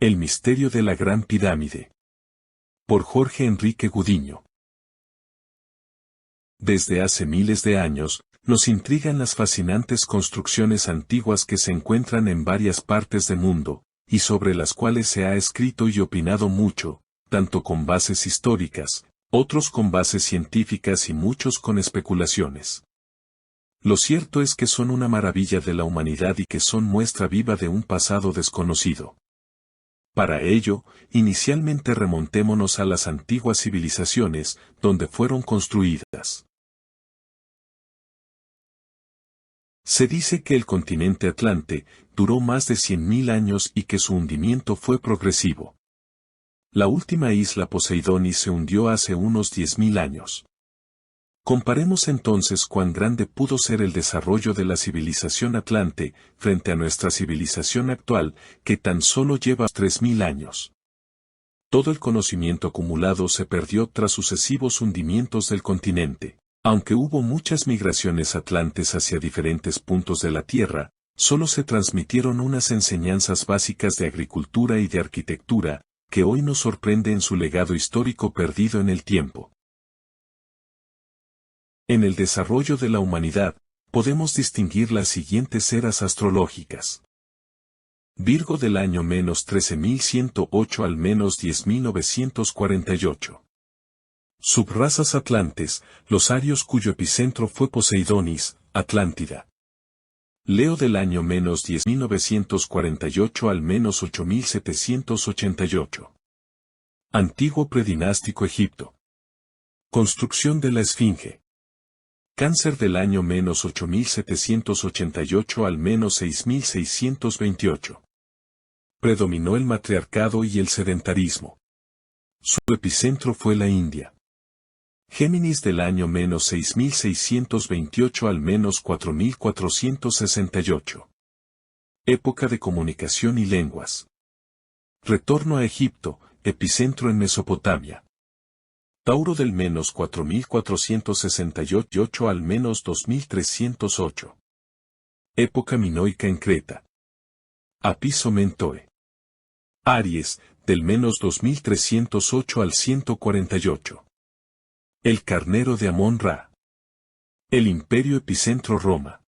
El misterio de la Gran Pirámide. Por Jorge Enrique Gudiño. Desde hace miles de años, nos intrigan las fascinantes construcciones antiguas que se encuentran en varias partes del mundo, y sobre las cuales se ha escrito y opinado mucho, tanto con bases históricas, otros con bases científicas y muchos con especulaciones. Lo cierto es que son una maravilla de la humanidad y que son muestra viva de un pasado desconocido. Para ello, inicialmente remontémonos a las antiguas civilizaciones, donde fueron construidas. Se dice que el continente Atlante duró más de 100.000 años y que su hundimiento fue progresivo. La última isla Poseidonis se hundió hace unos 10.000 años. Comparemos entonces cuán grande pudo ser el desarrollo de la civilización Atlante frente a nuestra civilización actual, que tan solo lleva 3.000 años. Todo el conocimiento acumulado se perdió tras sucesivos hundimientos del continente. Aunque hubo muchas migraciones atlantes hacia diferentes puntos de la Tierra, solo se transmitieron unas enseñanzas básicas de agricultura y de arquitectura, que hoy nos sorprende en su legado histórico perdido en el tiempo. En el desarrollo de la humanidad, podemos distinguir las siguientes eras astrológicas. Virgo del año menos 13.108 al menos 10.948. Subrazas atlantes, los arios cuyo epicentro fue Poseidonis, Atlántida. Leo del año menos 10.948 al menos 8.788. Antiguo predinástico Egipto. Construcción de la Esfinge. Cáncer del año menos 8.788 al menos 6.628. Predominó el matriarcado y el sedentarismo. Su epicentro fue la India. Géminis del año menos 6.628 al menos 4.468. Época de comunicación y lenguas. Retorno a Egipto, epicentro en Mesopotamia. Tauro del menos 4.468 al menos 2.308. Época minoica en Creta. Apiso Mentoe. Aries, del menos 2.308 al 148. El carnero de Amón-Ra. El imperio epicentro Roma.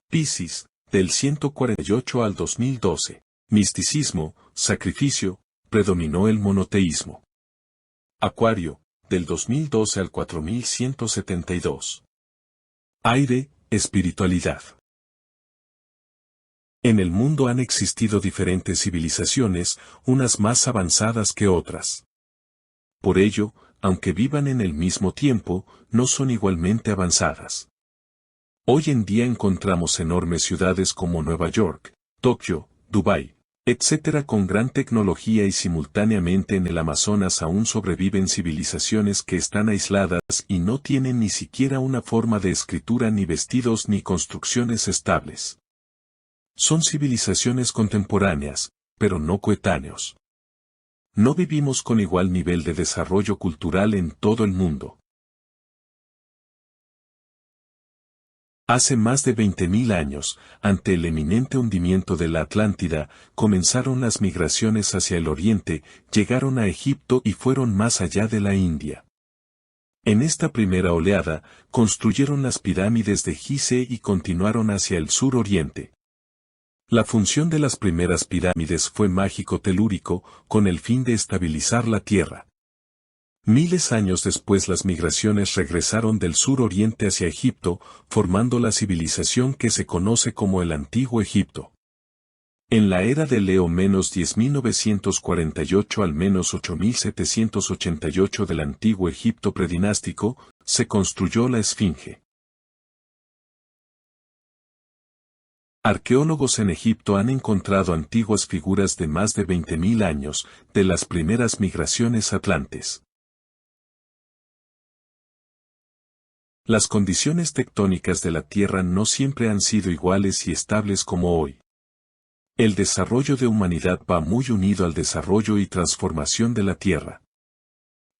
Piscis, del 148 al 2012. Misticismo, sacrificio, predominó el monoteísmo. Acuario, del 2012 al 4172. Aire, espiritualidad. En el mundo han existido diferentes civilizaciones, unas más avanzadas que otras. Por ello, aunque vivan en el mismo tiempo, no son igualmente avanzadas. Hoy en día encontramos enormes ciudades como Nueva York, Tokio, Dubái, etc. con gran tecnología y simultáneamente en el Amazonas aún sobreviven civilizaciones que están aisladas y no tienen ni siquiera una forma de escritura ni vestidos ni construcciones estables. Son civilizaciones contemporáneas, pero no coetáneos. No vivimos con igual nivel de desarrollo cultural en todo el mundo. Hace más de 20.000 años, ante el eminente hundimiento de la Atlántida, comenzaron las migraciones hacia el oriente, llegaron a Egipto y fueron más allá de la India. En esta primera oleada, construyeron las pirámides de Gizeh y continuaron hacia el sur-oriente. La función de las primeras pirámides fue mágico-telúrico, con el fin de estabilizar la tierra. Miles años después las migraciones regresaron del sur-oriente hacia Egipto, formando la civilización que se conoce como el Antiguo Egipto. En la era de Leo menos 10.948 al menos 8.788 del Antiguo Egipto predinástico, se construyó la Esfinge. Arqueólogos en Egipto han encontrado antiguas figuras de más de 20.000 años, de las primeras migraciones atlantes. Las condiciones tectónicas de la Tierra no siempre han sido iguales y estables como hoy. El desarrollo de humanidad va muy unido al desarrollo y transformación de la Tierra.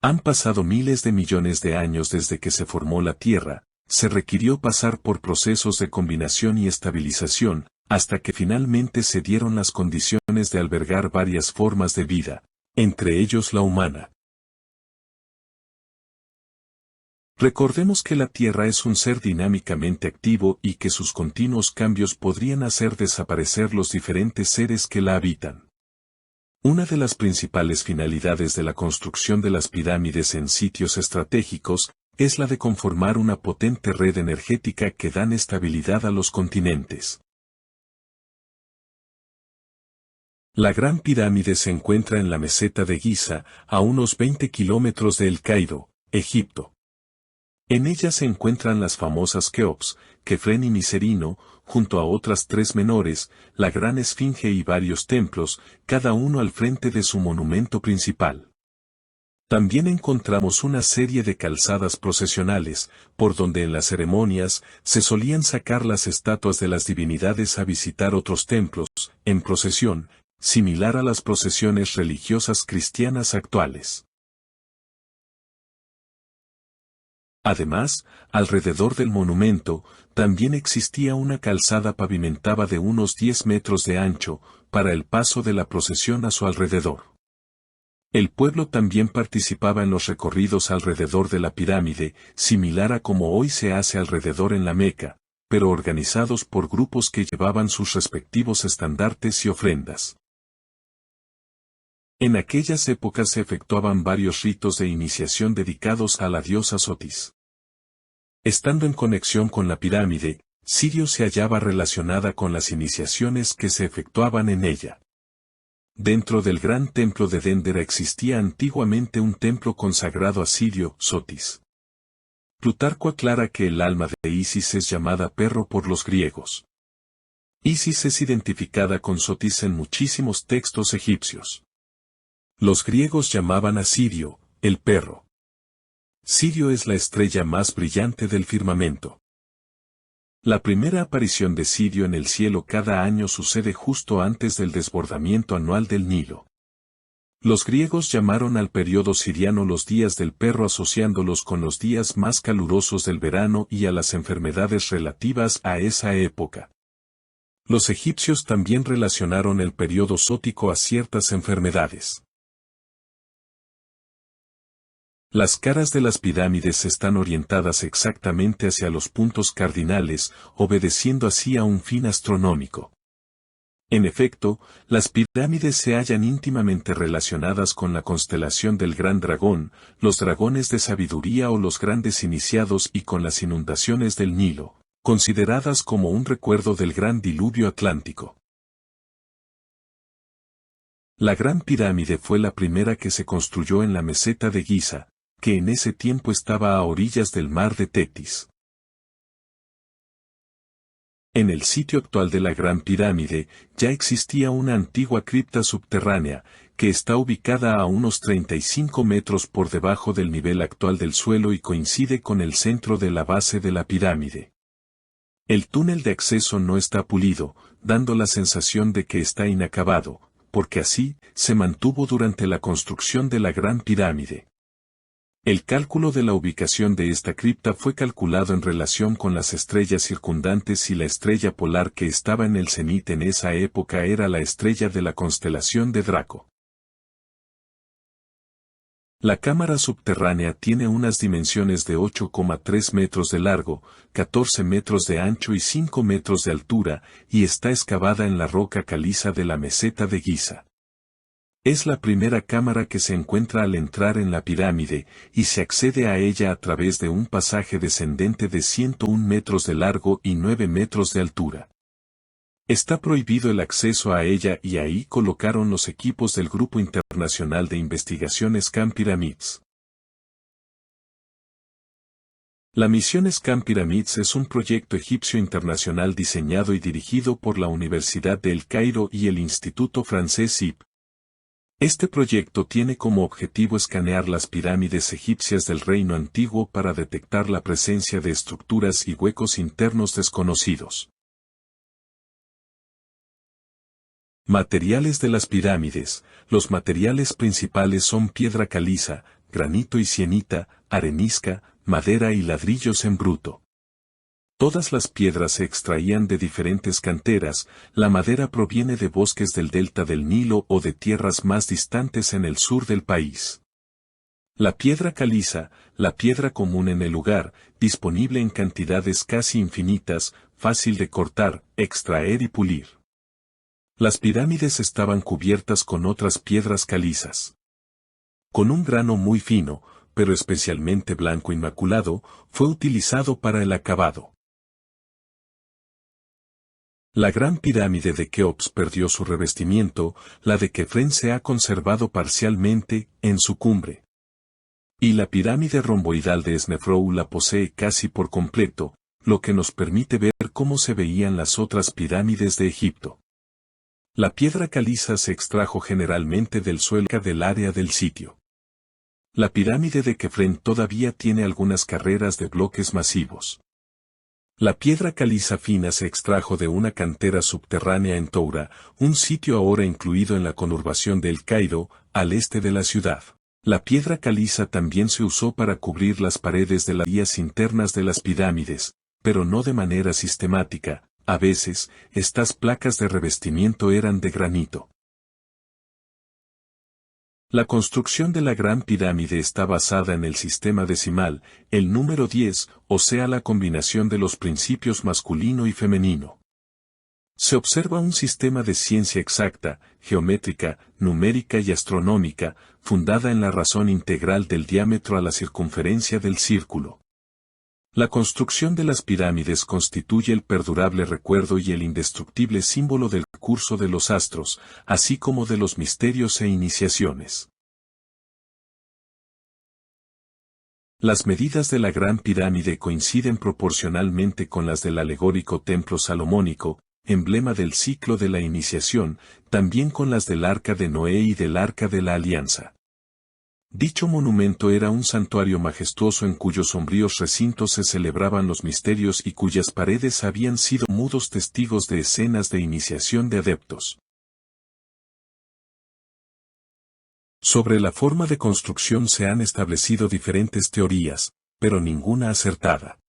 Han pasado miles de millones de años desde que se formó la Tierra, se requirió pasar por procesos de combinación y estabilización, hasta que finalmente se dieron las condiciones de albergar varias formas de vida, entre ellos la humana. Recordemos que la Tierra es un ser dinámicamente activo y que sus continuos cambios podrían hacer desaparecer los diferentes seres que la habitan. Una de las principales finalidades de la construcción de las pirámides en sitios estratégicos es la de conformar una potente red energética que dan estabilidad a los continentes. La Gran Pirámide se encuentra en la meseta de Giza, a unos 20 kilómetros de El Cairo, Egipto. En ella se encuentran las famosas Keops, Kefren y Miserino, junto a otras tres menores, la Gran Esfinge y varios templos, cada uno al frente de su monumento principal. También encontramos una serie de calzadas procesionales, por donde en las ceremonias se solían sacar las estatuas de las divinidades a visitar otros templos, en procesión, similar a las procesiones religiosas cristianas actuales. Además, alrededor del monumento, también existía una calzada pavimentada de unos 10 metros de ancho, para el paso de la procesión a su alrededor. El pueblo también participaba en los recorridos alrededor de la pirámide, similar a como hoy se hace alrededor en la Meca, pero organizados por grupos que llevaban sus respectivos estandartes y ofrendas. En aquellas épocas se efectuaban varios ritos de iniciación dedicados a la diosa Sotis. Estando en conexión con la pirámide, Sirio se hallaba relacionada con las iniciaciones que se efectuaban en ella. Dentro del gran templo de Dendera existía antiguamente un templo consagrado a Sirio, Sotis. Plutarco aclara que el alma de Isis es llamada perro por los griegos. Isis es identificada con Sotis en muchísimos textos egipcios. Los griegos llamaban a Sirio, el perro. Sirio es la estrella más brillante del firmamento. La primera aparición de Sirio en el cielo cada año sucede justo antes del desbordamiento anual del Nilo. Los griegos llamaron al periodo siriano los días del perro asociándolos con los días más calurosos del verano y a las enfermedades relativas a esa época. Los egipcios también relacionaron el periodo sótico a ciertas enfermedades. Las caras de las pirámides están orientadas exactamente hacia los puntos cardinales, obedeciendo así a un fin astronómico. En efecto, las pirámides se hallan íntimamente relacionadas con la constelación del Gran Dragón, los dragones de sabiduría o los grandes iniciados y con las inundaciones del Nilo, consideradas como un recuerdo del gran diluvio atlántico. La Gran Pirámide fue la primera que se construyó en la meseta de Giza, que en ese tiempo estaba a orillas del mar de Tetis. En el sitio actual de la Gran Pirámide, ya existía una antigua cripta subterránea, que está ubicada a unos 35 metros por debajo del nivel actual del suelo y coincide con el centro de la base de la pirámide. El túnel de acceso no está pulido, dando la sensación de que está inacabado, porque así se mantuvo durante la construcción de la Gran Pirámide. El cálculo de la ubicación de esta cripta fue calculado en relación con las estrellas circundantes y la estrella polar que estaba en el cenit en esa época era la estrella de la constelación de Draco. La cámara subterránea tiene unas dimensiones de 8,3 metros de largo, 14 metros de ancho y 5 metros de altura, y está excavada en la roca caliza de la meseta de Giza. Es la primera cámara que se encuentra al entrar en la pirámide, y se accede a ella a través de un pasaje descendente de 101 metros de largo y 9 metros de altura. Está prohibido el acceso a ella y ahí colocaron los equipos del Grupo Internacional de Investigación Scan Pyramids. La misión Scan Pyramids es un proyecto egipcio internacional diseñado y dirigido por la Universidad de El Cairo y el Instituto francés IP. Este proyecto tiene como objetivo escanear las pirámides egipcias del Reino Antiguo para detectar la presencia de estructuras y huecos internos desconocidos. Materiales de las pirámides. Los materiales principales son piedra caliza, granito y sienita, arenisca, madera y ladrillos en bruto. Todas las piedras se extraían de diferentes canteras, la madera proviene de bosques del delta del Nilo o de tierras más distantes en el sur del país. La piedra caliza, la piedra común en el lugar, disponible en cantidades casi infinitas, fácil de cortar, extraer y pulir. Las pirámides estaban cubiertas con otras piedras calizas. Con un grano muy fino, pero especialmente blanco inmaculado, fue utilizado para el acabado. La gran pirámide de Keops perdió su revestimiento, la de Kefren se ha conservado parcialmente, en su cumbre. Y la pirámide romboidal de Snefrou la posee casi por completo, lo que nos permite ver cómo se veían las otras pirámides de Egipto. La piedra caliza se extrajo generalmente del suelo del área del sitio. La pirámide de Kefren todavía tiene algunas carreras de bloques masivos. La piedra caliza fina se extrajo de una cantera subterránea en Toura, un sitio ahora incluido en la conurbación de El Cairo, al este de la ciudad. La piedra caliza también se usó para cubrir las paredes de las vías internas de las pirámides, pero no de manera sistemática. A veces, estas placas de revestimiento eran de granito. La construcción de la Gran Pirámide está basada en el sistema decimal, el número 10, o sea la combinación de los principios masculino y femenino. Se observa un sistema de ciencia exacta, geométrica, numérica y astronómica, fundada en la razón integral del diámetro a la circunferencia del círculo. La construcción de las pirámides constituye el perdurable recuerdo y el indestructible símbolo del curso de los astros, así como de los misterios e iniciaciones. Las medidas de la Gran Pirámide coinciden proporcionalmente con las del alegórico templo salomónico, emblema del ciclo de la iniciación, también con las del Arca de Noé y del Arca de la Alianza. Dicho monumento era un santuario majestuoso en cuyos sombríos recintos se celebraban los misterios y cuyas paredes habían sido mudos testigos de escenas de iniciación de adeptos. Sobre la forma de construcción se han establecido diferentes teorías, pero ninguna acertada.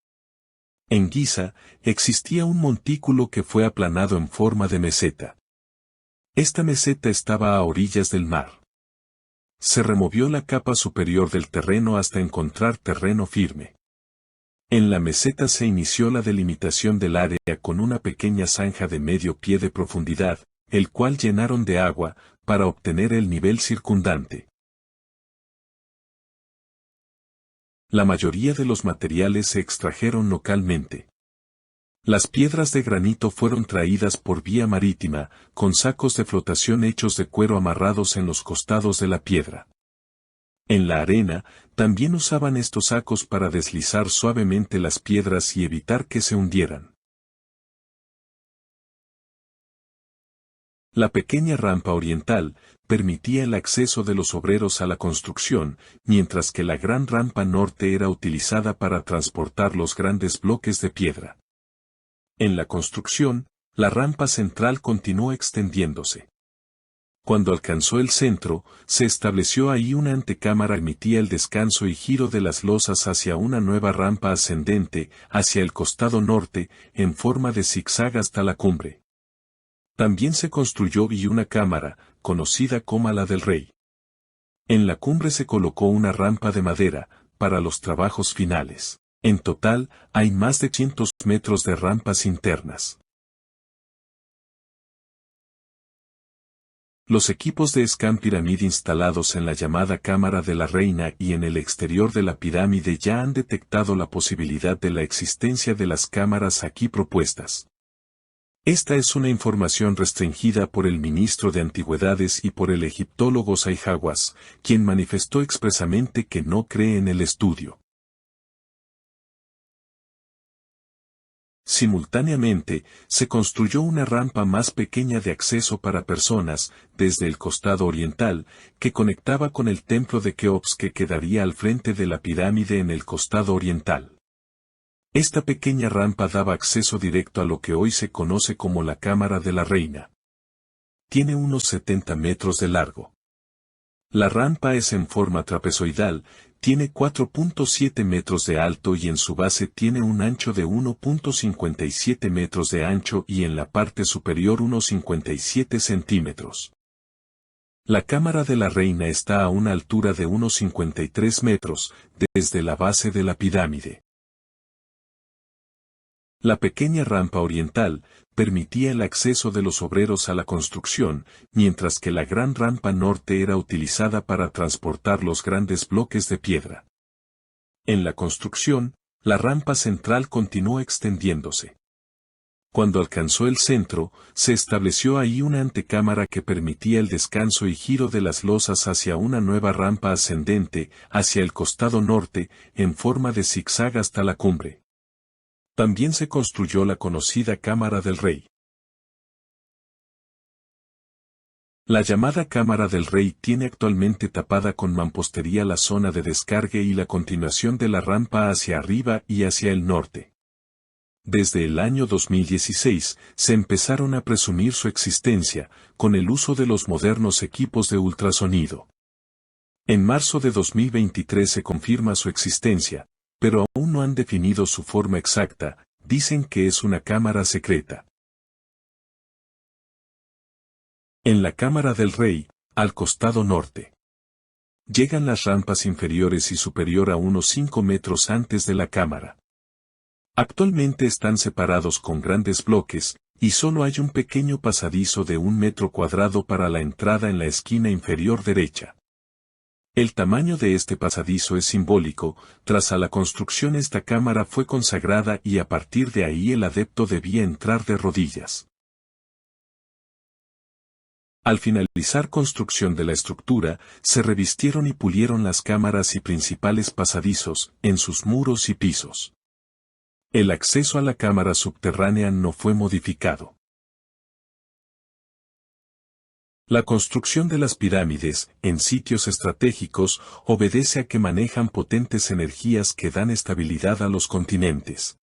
En Giza, existía un montículo que fue aplanado en forma de meseta. Esta meseta estaba a orillas del mar. Se removió la capa superior del terreno hasta encontrar terreno firme. En la meseta se inició la delimitación del área con una pequeña zanja de medio pie de profundidad, el cual llenaron de agua, para obtener el nivel circundante. La mayoría de los materiales se extrajeron localmente. Las piedras de granito fueron traídas por vía marítima, con sacos de flotación hechos de cuero amarrados en los costados de la piedra. En la arena, también usaban estos sacos para deslizar suavemente las piedras y evitar que se hundieran. La pequeña rampa oriental permitía el acceso de los obreros a la construcción, mientras que la gran rampa norte era utilizada para transportar los grandes bloques de piedra. En la construcción, la rampa central continuó extendiéndose. Cuando alcanzó el centro, se estableció ahí una antecámara que permitía el descanso y giro de las losas hacia una nueva rampa ascendente, hacia el costado norte, en forma de zigzag hasta la cumbre. También se construyó una cámara, conocida como la del rey. En la cumbre se colocó una rampa de madera, para los trabajos finales. En total, hay más de 100 metros de rampas internas. Los equipos de Scan Pyramid instalados en la llamada Cámara de la Reina y en el exterior de la pirámide ya han detectado la posibilidad de la existencia de las cámaras aquí propuestas. Esta es una información restringida por el ministro de Antigüedades y por el egiptólogo Zahi Hawass, quien manifestó expresamente que no cree en el estudio. Simultáneamente, se construyó una rampa más pequeña de acceso para personas, desde el costado oriental, que conectaba con el templo de Keops que quedaría al frente de la pirámide en el costado oriental. Esta pequeña rampa daba acceso directo a lo que hoy se conoce como la Cámara de la Reina. Tiene unos 70 metros de largo. La rampa es en forma trapezoidal, tiene 4.7 metros de alto y en su base tiene un ancho de 1.57 metros de ancho y en la parte superior unos 57 centímetros. La cámara de la reina está a una altura de unos 53 metros, desde la base de la pirámide. La pequeña rampa oriental permitía el acceso de los obreros a la construcción, mientras que la gran rampa norte era utilizada para transportar los grandes bloques de piedra. En la construcción, la rampa central continuó extendiéndose. Cuando alcanzó el centro, se estableció ahí una antecámara que permitía el descanso y giro de las losas hacia una nueva rampa ascendente, hacia el costado norte, en forma de zigzag hasta la cumbre. También se construyó la conocida Cámara del Rey. La llamada Cámara del Rey tiene actualmente tapada con mampostería la zona de descargue y la continuación de la rampa hacia arriba y hacia el norte. Desde el año 2016 se empezaron a presumir su existencia, con el uso de los modernos equipos de ultrasonido. En marzo de 2023 se confirma su existencia, pero aún no han definido su forma exacta, dicen que es una cámara secreta. En la Cámara del Rey, al costado norte. Llegan las rampas inferiores y superior a unos 5 metros antes de la cámara. Actualmente están separados con grandes bloques, y solo hay un pequeño pasadizo de 1 metro cuadrado para la entrada en la esquina inferior derecha. El tamaño de este pasadizo es simbólico, tras a la construcción esta cámara fue consagrada y a partir de ahí el adepto debía entrar de rodillas. Al finalizar construcción de la estructura, se revistieron y pulieron las cámaras y principales pasadizos, en sus muros y pisos. El acceso a la cámara subterránea no fue modificado. La construcción de las pirámides, en sitios estratégicos, obedece a que manejan potentes energías que dan estabilidad a los continentes.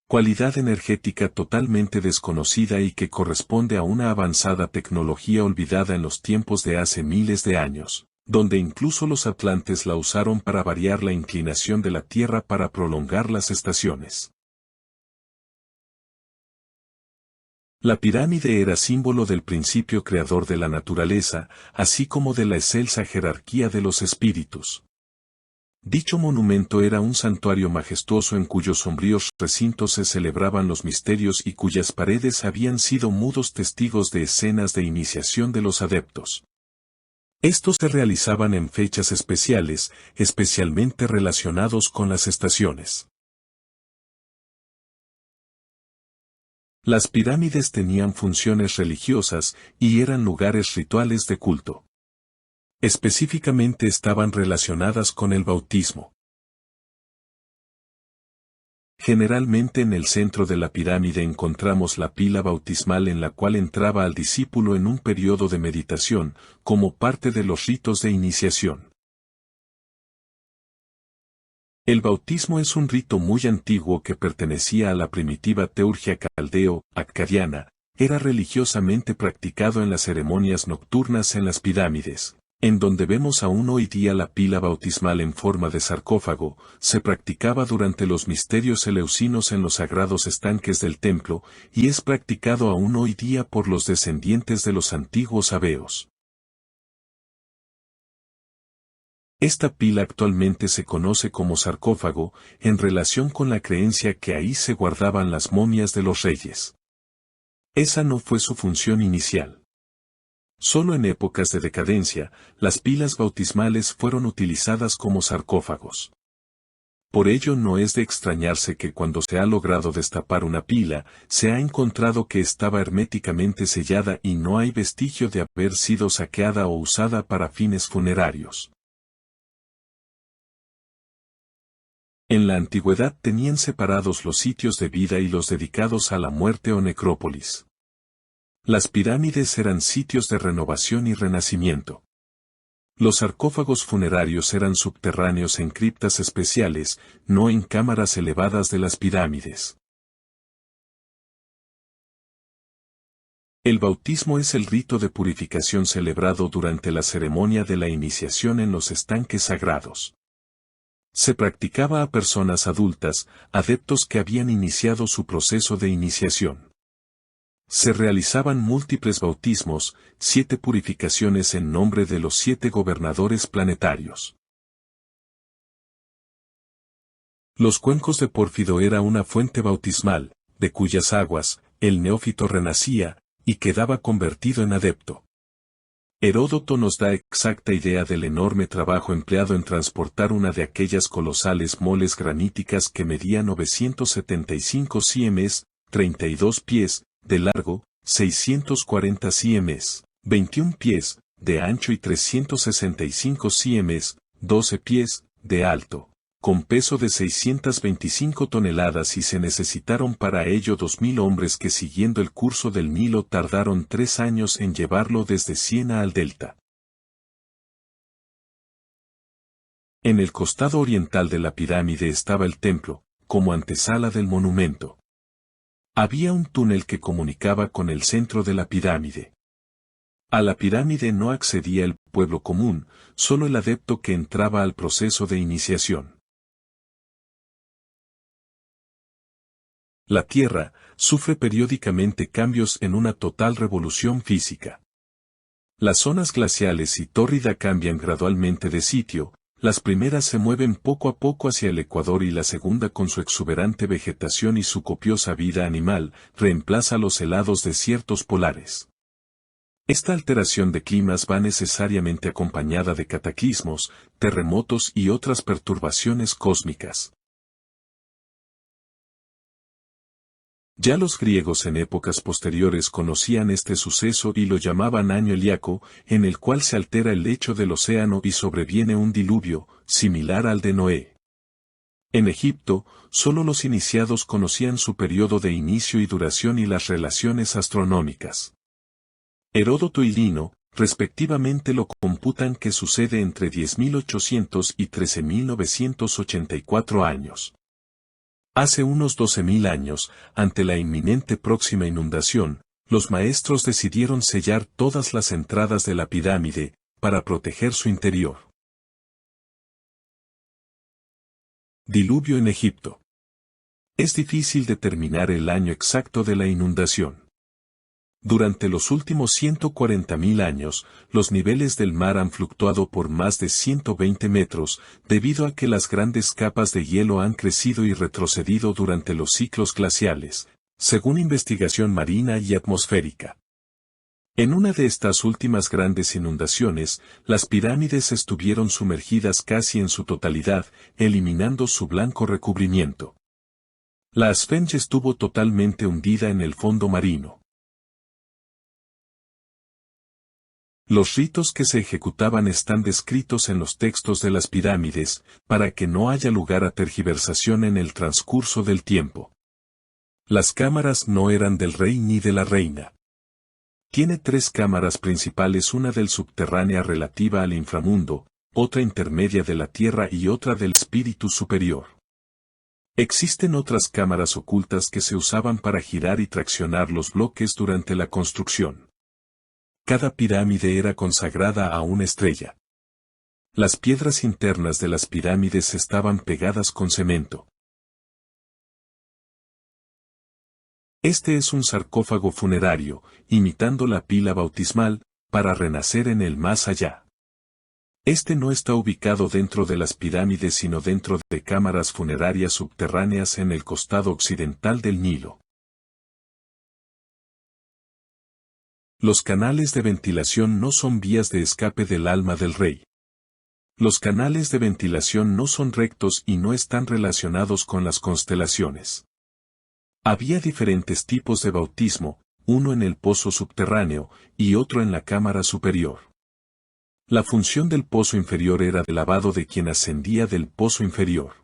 Cualidad energética totalmente desconocida y que corresponde a una avanzada tecnología olvidada en los tiempos de hace miles de años, donde incluso los atlantes la usaron para variar la inclinación de la Tierra para prolongar las estaciones. La pirámide era símbolo del principio creador de la naturaleza, así como de la excelsa jerarquía de los espíritus. Dicho monumento era un santuario majestuoso en cuyos sombríos recintos se celebraban los misterios y cuyas paredes habían sido mudos testigos de escenas de iniciación de los adeptos. Estos se realizaban en fechas especiales, especialmente relacionados con las estaciones. Las pirámides tenían funciones religiosas y eran lugares rituales de culto. Específicamente estaban relacionadas con el bautismo. Generalmente en el centro de la pirámide encontramos la pila bautismal en la cual entraba al discípulo en un periodo de meditación, como parte de los ritos de iniciación. El bautismo es un rito muy antiguo que pertenecía a la primitiva teurgia caldeo-acadiana, era religiosamente practicado en las ceremonias nocturnas en las pirámides, en donde vemos aún hoy día la pila bautismal en forma de sarcófago, se practicaba durante los misterios eleusinos en los sagrados estanques del templo, y es practicado aún hoy día por los descendientes de los antiguos sabeos. Esta pila actualmente se conoce como sarcófago, en relación con la creencia que ahí se guardaban las momias de los reyes. Esa no fue su función inicial. Solo en épocas de decadencia, las pilas bautismales fueron utilizadas como sarcófagos. Por ello no es de extrañarse que cuando se ha logrado destapar una pila, se ha encontrado que estaba herméticamente sellada y no hay vestigio de haber sido saqueada o usada para fines funerarios. En la antigüedad tenían separados los sitios de vida y los dedicados a la muerte o necrópolis. Las pirámides eran sitios de renovación y renacimiento. Los sarcófagos funerarios eran subterráneos en criptas especiales, no en cámaras elevadas de las pirámides. El bautismo es el rito de purificación celebrado durante la ceremonia de la iniciación en los estanques sagrados. Se practicaba a personas adultas, adeptos que habían iniciado su proceso de iniciación. Se realizaban múltiples bautismos, 7 purificaciones en nombre de los 7 gobernadores planetarios. Los cuencos de Pórfido era una fuente bautismal, de cuyas aguas, el neófito renacía, y quedaba convertido en adepto. Heródoto nos da exacta idea del enorme trabajo empleado en transportar una de aquellas colosales moles graníticas que medía 975 cms, 32 pies, de largo, 640 cms, 21 pies, de ancho y 365 cms, 12 pies, de alto, con peso de 625 toneladas y se necesitaron para ello 2000 hombres que siguiendo el curso del Nilo tardaron 3 años en llevarlo desde Siena al delta. En el costado oriental de la pirámide estaba el templo, como antesala del monumento. Había un túnel que comunicaba con el centro de la pirámide. A la pirámide no accedía el pueblo común, solo el adepto que entraba al proceso de iniciación. La Tierra sufre periódicamente cambios en una total revolución física. Las zonas glaciales y tórrida cambian gradualmente de sitio, las primeras se mueven poco a poco hacia el ecuador y la segunda con su exuberante vegetación y su copiosa vida animal, reemplaza los helados desiertos polares. Esta alteración de climas va necesariamente acompañada de cataclismos, terremotos y otras perturbaciones cósmicas. Ya los griegos en épocas posteriores conocían este suceso y lo llamaban año helíaco, en el cual se altera el lecho del océano y sobreviene un diluvio, similar al de Noé. En Egipto, solo los iniciados conocían su periodo de inicio y duración y las relaciones astronómicas. Heródoto y Lino, respectivamente lo computan que sucede entre 10.800 y 13.984 años. Hace unos 12.000 años, ante la inminente próxima inundación, los maestros decidieron sellar todas las entradas de la pirámide, para proteger su interior. Diluvio en Egipto. Es difícil determinar el año exacto de la inundación. Durante los últimos 140.000 años, los niveles del mar han fluctuado por más de 120 metros, debido a que las grandes capas de hielo han crecido y retrocedido durante los ciclos glaciales, según investigación marina y atmosférica. En una de estas últimas grandes inundaciones, las pirámides estuvieron sumergidas casi en su totalidad, eliminando su blanco recubrimiento. La Esfinge estuvo totalmente hundida en el fondo marino. Los ritos que se ejecutaban están descritos en los textos de las pirámides, para que no haya lugar a tergiversación en el transcurso del tiempo. Las cámaras no eran del rey ni de la reina. Tiene 3 cámaras principales, una del subterránea relativa al inframundo, otra intermedia de la tierra y otra del espíritu superior. Existen otras cámaras ocultas que se usaban para girar y traccionar los bloques durante la construcción. Cada pirámide era consagrada a una estrella. Las piedras internas de las pirámides estaban pegadas con cemento. Este es un sarcófago funerario, imitando la pila bautismal, para renacer en el más allá. Este no está ubicado dentro de las pirámides sino dentro de cámaras funerarias subterráneas en el costado occidental del Nilo. Los canales de ventilación no son vías de escape del alma del rey. Los canales de ventilación no son rectos y no están relacionados con las constelaciones. Había diferentes tipos de bautismo, uno en el pozo subterráneo y otro en la cámara superior. La función del pozo inferior era de lavado de quien ascendía del pozo inferior.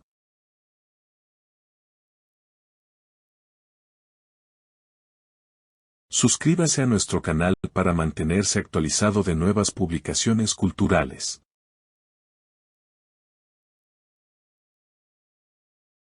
Suscríbase a nuestro canal para mantenerse actualizado de nuevas publicaciones culturales.